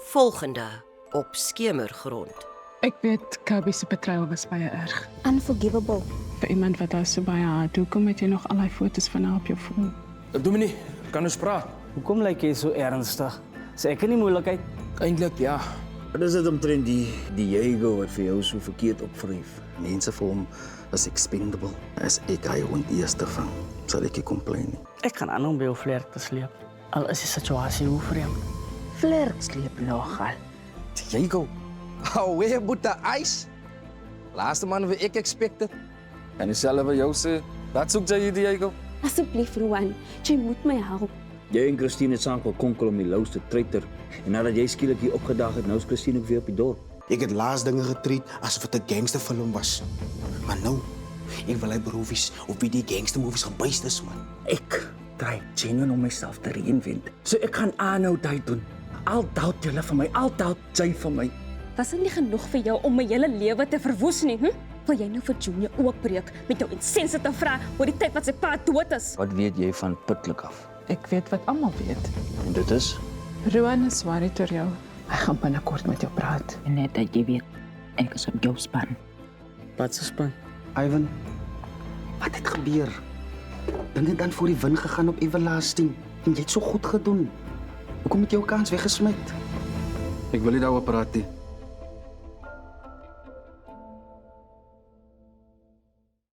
Volgende op Skemergrond. Ek weet Kobe se betrayal was baie erg. Unforgivable. Vir iemand wat haar so baie haat, hoekom het jy nog al die foto's van haar op jou foon? Dominee, kan ons praat? Hoekom lyk jy so ernstig? Sê ek in die moeilikheid? Eintlik ja. Wat is dit omtrent die Diego wat vir jou so verkeerd opvryf? Mense vir hom is expendable. As ek hy hond eerste vang, sal ek nie complain nie. Ek kan aanhou om by jou vlerk te sleep. Al is die situasie hoe vreemd. Vlerk sleep nogal. Diego, alweer boete ijs. Laaste man wat ek expected. En dieselfde wat jou sê, wat soek jy hier, Diego? Asseblief, Rowan, jy moet my help. Jy en Christine het saam gekonkel om die louste treiter. En nadat jy skielik hier opgedag het, nou is Christine ook weer op die dorp. Ek het laas dinge getreed asof dit 'n gangsterfilm was. Maar nou, ek wil hy beroefies op wie die gangstermovies gebuis is, man. Ek try genuine om myself te reinvent. So ek gaan aanhou dit doen. Al doubt julle van my, al doubt jy van my. Was dit nie genoeg vir jou om my hele lewe te verwoes nie, hm? Wil jy nou vir Junior ook breek met jou insensitive vrae oor die tyd wat sy pa dood is? Wat weet jy van Pitlik af? Ek weet wat almal weet. En dit is? Rowan is worried oor jou. Hy gaan binnekort met jou praat. En net dat jy weet, ek is op jou span. Wat se span? Ivan, wat het gebeur? Dinge dan voor die wind gegaan op Everlasting. En jy het so goed gedoen. Hoekom het jy jou kans weggesmyt? Ek wil nie daaroor praat nie.